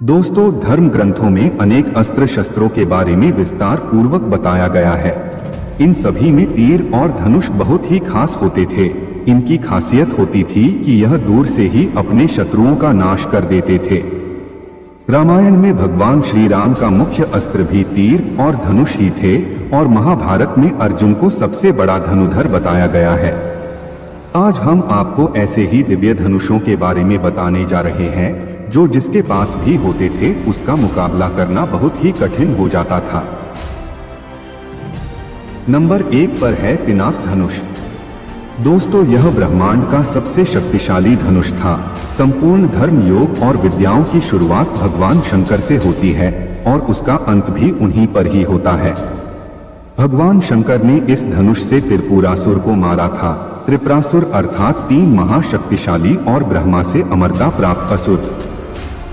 दोस्तों, धर्म ग्रंथों में अनेक अस्त्र शस्त्रों के बारे में विस्तार पूर्वक बताया गया है। इन सभी में तीर और धनुष बहुत ही खास होते थे। इनकी खासियत होती थी कि यह दूर से ही अपने शत्रुओं का नाश कर देते थे। रामायण में भगवान श्री राम का मुख्य अस्त्र भी तीर और धनुष ही थे और महाभारत में अर्जुन को सबसे बड़ा धनुधर बताया गया है। आज हम आपको ऐसे ही दिव्य धनुषों के बारे में बताने जा रहे हैं जो जिसके पास भी होते थे उसका मुकाबला करना बहुत ही कठिन हो जाता था। नंबर 1 पर है पिनाक धनुष। दोस्तों, यह ब्रह्मांड का सबसे शक्तिशाली धनुष था। संपूर्ण धर्म, योग और विद्याओं की शुरुआत भगवान शंकर से होती है और उसका अंत भी उन्हीं पर ही होता है। भगवान शंकर ने इस धनुष से त्रिपुरासुर को मारा था। त्रिपुरासुर अर्थात 3 महाशक्तिशाली और ब्रह्मा से अमरता प्राप्त असुर।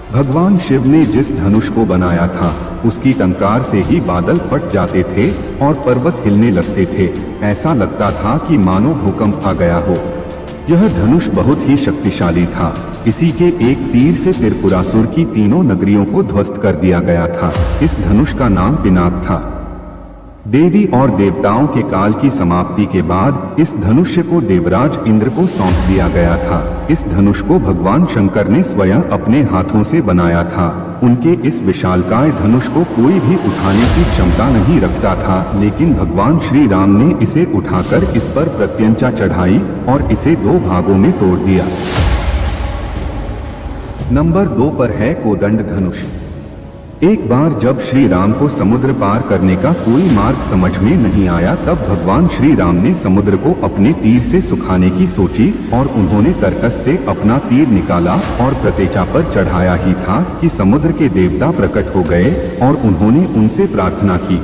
भगवान शिव ने जिस धनुष को बनाया था उसकी टंकार से ही बादल फट जाते थे और पर्वत हिलने लगते थे। ऐसा लगता था कि मानो भूकंप आ गया हो। यह धनुष बहुत ही शक्तिशाली था। इसी के एक तीर से त्रिपुरासुर की तीनों नगरियों को ध्वस्त कर दिया गया था। इस धनुष का नाम पिनाक था। देवी और देवताओं के काल की समाप्ति के बाद इस धनुष्य को देवराज इंद्र को सौंप दिया गया था। इस धनुष को भगवान शंकर ने स्वयं अपने हाथों से बनाया था। उनके इस विशालकाय धनुष को कोई भी उठाने की क्षमता नहीं रखता था, लेकिन भगवान श्री राम ने इसे उठाकर इस पर प्रत्यंचा चढ़ाई और इसे 2 भागों में तोड़ दिया। नंबर 2 पर है कोदंड धनुष। एक बार जब श्री राम को समुद्र पार करने का कोई मार्ग समझ में नहीं आया, तब भगवान श्री राम ने समुद्र को अपने तीर से सुखाने की सोची और उन्होंने तरकस से अपना तीर निकाला और प्रत्येचा पर चढ़ाया ही था कि समुद्र के देवता प्रकट हो गए और उन्होंने उनसे प्रार्थना की।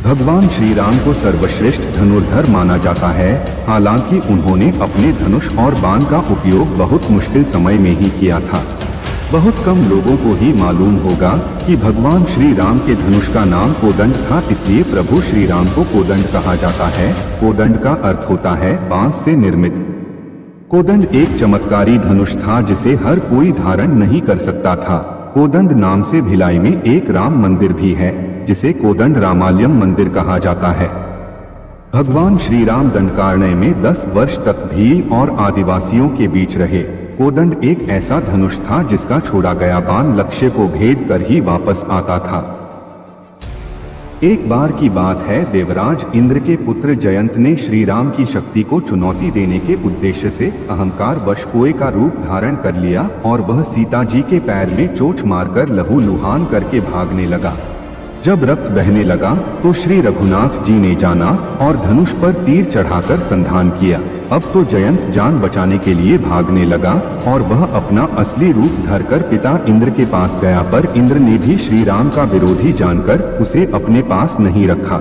भगवान श्री राम को सर्वश्रेष्ठ धनुर्धर माना जाता है। हालांकि उन्होंने अपने धनुष और बाण का उपयोग बहुत मुश्किल समय में ही किया था। बहुत कम लोगों को ही मालूम होगा कि भगवान श्री राम के धनुष का नाम कोदंड था, इसलिए प्रभु श्री राम को कोदंड कहा जाता है। कोदंड का अर्थ होता है बांस से निर्मित। कोदंड एक चमत्कारी धनुष था जिसे हर कोई धारण नहीं कर सकता था। कोदंड नाम से भिलाई में एक राम मंदिर भी है जिसे कोदंड रामालयम मंदिर कहा जाता है। भगवान श्री राम दंडकारण्य में 10 वर्ष तक भील और आदिवासियों के बीच रहे। कोदंड एक ऐसा धनुष था जिसका छोड़ा गया बाण लक्ष्य को भेद कर ही वापस आता था। एक बार की बात है, देवराज इंद्र के पुत्र जयंत ने श्री राम की शक्ति को चुनौती देने के उद्देश्य से अहंकार वश कोए का रूप धारण कर लिया और वह सीता जी के पैर में चोट मारकर लहूलुहान करके भागने लगा। जब रक्त बहने लगा तो श्री रघुनाथ जी ने जाना और धनुष पर तीर चढ़ाकर संधान किया। अब तो जयंत जान बचाने के लिए भागने लगा और वह अपना असली रूप धरकर पिता इंद्र के पास गया, पर इंद्र ने भी श्री राम का विरोधी जानकर उसे अपने पास नहीं रखा।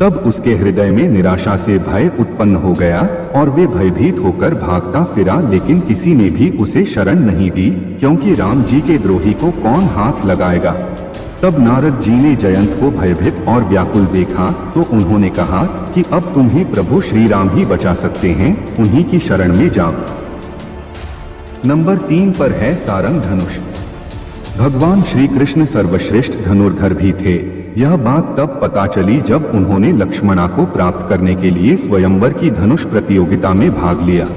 तब उसके हृदय में निराशा से भय उत्पन्न हो गया और वे भयभीत होकर भागता फिरा, लेकिन किसी ने भी उसे शरण नहीं दी, क्योंकि राम जी के द्रोही को कौन हाथ लगाएगा। तब नारद जी ने जयंत को भयभीत और व्याकुल देखा तो उन्होंने कहा कि अब तुम्हें प्रभु श्री राम ही बचा सकते हैं, उन्हीं की शरण में जाओ। नंबर 3 पर है सारंग धनुष। भगवान श्री कृष्ण सर्वश्रेष्ठ धनुर्धर भी थे। यह बात तब पता चली जब उन्होंने लक्ष्मणा को प्राप्त करने के लिए स्वयंवर की धनुष प्रतियोगिता में भाग लिया।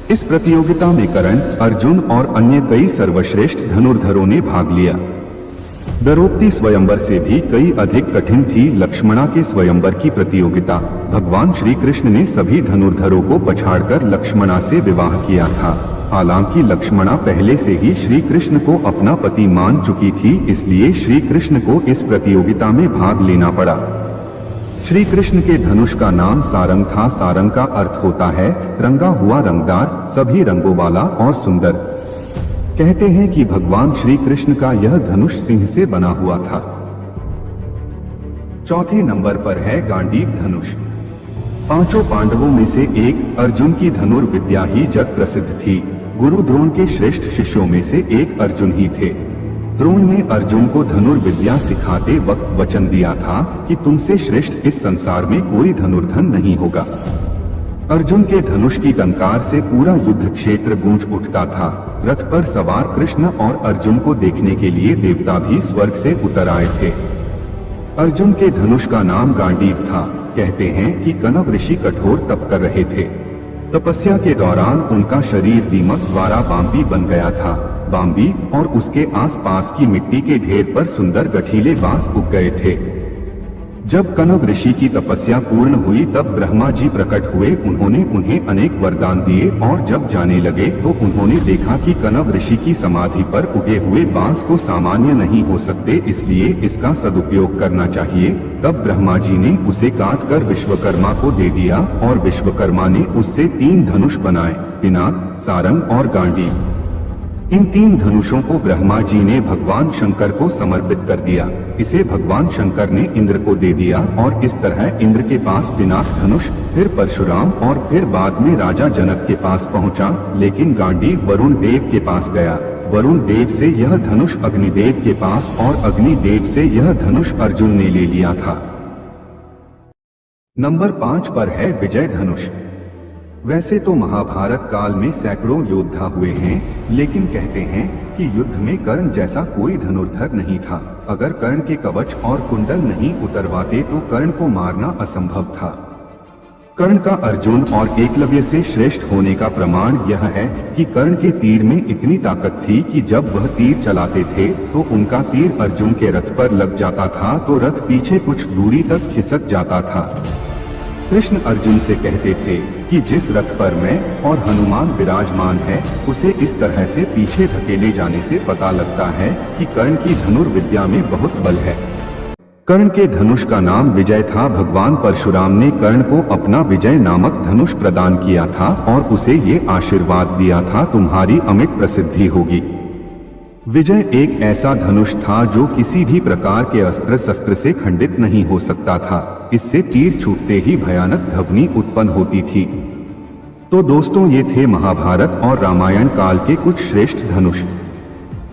इस प्रतियोगिता में कर्ण, अर्जुन और अन्य कई सर्वश्रेष्ठ धनुर्धरों ने भाग लिया। द्रौपदी स्वयंवर से भी कई अधिक कठिन थी लक्ष्मणा के स्वयंवर की प्रतियोगिता। भगवान श्री कृष्ण ने सभी धनुर्धरों को पछाड़कर लक्ष्मणा से विवाह किया था। हालांकि लक्ष्मणा पहले से ही श्री कृष्ण को अपना पति मान चुकी थी, इसलिए श्री कृष्ण को इस प्रतियोगिता में भाग लेना पड़ा। श्री कृष्ण के धनुष का नाम सारंग था। सारंग का अर्थ होता है रंगा हुआ, रंगदार, सभी रंगों वाला और सुंदर। कहते हैं कि भगवान श्री कृष्ण का यह धनुष सिंह से बना हुआ था। चौथे नंबर पर है गांडीव धनुष। 5 पांडवों में से एक अर्जुन की धनुर्विद्या ही जग प्रसिद्ध थी। गुरु द्रोण के श्रेष्ठ शिष्यों में से एक अर्जुन ही थे। द्रोण ने अर्जुन को धनुर्विद्या सिखाते वक्त वचन दिया था कि तुमसे श्रेष्ठ इस संसार में कोई धनुर्धर नहीं होगा। अर्जुन के धनुष की टंकार से पूरा युद्ध क्षेत्र गूंज उठता था। रथ पर सवार कृष्ण और अर्जुन को देखने के लिए देवता भी स्वर्ग से उतर आए थे। अर्जुन के धनुष का नाम गांडीव था। कहते हैं कि कनव ऋषि कठोर तप कर रहे थे। तपस्या के दौरान उनका शरीर दीमक द्वारा बाम्बी बन गया था। बाम्बी और उसके आसपास की मिट्टी के ढेर पर सुंदर गठीले बांस उग गए थे। जब कनव ऋषि की तपस्या पूर्ण हुई तब ब्रह्मा जी प्रकट हुए। उन्होंने उन्हें अनेक वरदान दिए और जब जाने लगे तो उन्होंने देखा कि कनव ऋषि की समाधि पर उगे हुए बांस को सामान्य नहीं हो सकते, इसलिए इसका सदुपयोग करना चाहिए। तब ब्रह्मा जी ने उसे काट कर विश्वकर्मा को दे दिया और विश्वकर्मा ने उससे 3 धनुष बनाए, पिनाक, सारंग और गांडीव। इन 3 धनुषों को ब्रह्मा जी ने भगवान शंकर को समर्पित कर दिया। इसे भगवान शंकर ने इंद्र को दे दिया और इस तरह इंद्र के पास पिनाक धनुष, फिर परशुराम और फिर बाद में राजा जनक के पास पहुंचा। लेकिन गांडीव वरुण देव के पास गया। वरुण देव से यह धनुष अग्निदेव के पास और अग्निदेव से यह धनुष अर्जुन ने ले लिया था। नंबर 5 पर है विजय धनुष। वैसे तो महाभारत काल में सैकड़ों योद्धा हुए हैं, लेकिन कहते हैं कि युद्ध में कर्ण जैसा कोई धनुर्धर नहीं था। अगर कर्ण के कवच और कुंडल नहीं उतरवाते तो कर्ण को मारना असंभव था। कर्ण का अर्जुन और एकलव्य से श्रेष्ठ होने का प्रमाण यह है कि कर्ण के तीर में इतनी ताकत थी कि जब वह तीर चलाते थे तो उनका तीर अर्जुन के रथ पर लग जाता था तो रथ पीछे कुछ दूरी तक खिसक जाता था। कृष्ण अर्जुन से कहते थे कि जिस रथ पर मैं और हनुमान विराजमान है उसे इस तरह से पीछे धकेले जाने से पता लगता है कि कर्ण की धनुर्विद्या में बहुत बल है। कर्ण के धनुष का नाम विजय था। भगवान परशुराम ने कर्ण को अपना विजय नामक धनुष प्रदान किया था और उसे ये आशीर्वाद दिया था, तुम्हारी अमिट प्रसिद्धि होगी। विजय एक ऐसा धनुष था जो किसी भी प्रकार के अस्त्र शस्त्र से खंडित नहीं हो सकता था। इससे तीर छूटते ही भयानक ध्वनि उत्पन्न होती थी। तो दोस्तों, ये थे महाभारत और रामायण काल के कुछ श्रेष्ठ धनुष।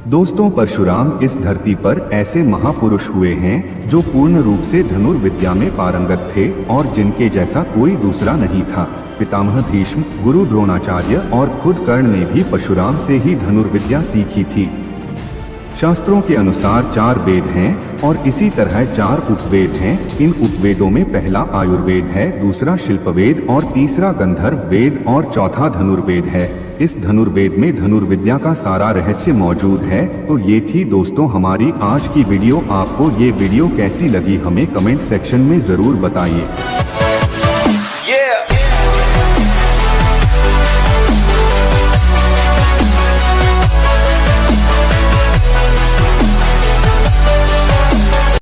दोस्तों, परशुराम इस धरती पर ऐसे महापुरुष हुए हैं जो पूर्ण रूप से धनुर्विद्या में पारंगत थे और जिनके जैसा कोई दूसरा नहीं था। पितामह भीष्म, गुरु द्रोणाचार्य और खुद कर्ण ने भी परशुराम से ही धनुर्विद्या सीखी थी। शास्त्रों के अनुसार 4 वेद हैं और इसी तरह 4 उपवेद हैं। इन उपवेदों में पहला आयुर्वेद है, दूसरा शिल्पवेद और तीसरा गंधर्व वेद और चौथा धनुर्वेद है। इस धनुर्वेद में धनुर्विद्या का सारा रहस्य मौजूद है। तो ये थी दोस्तों हमारी आज की वीडियो। आपको ये वीडियो कैसी लगी हमें कमेंट सेक्शन में जरूर बताइए।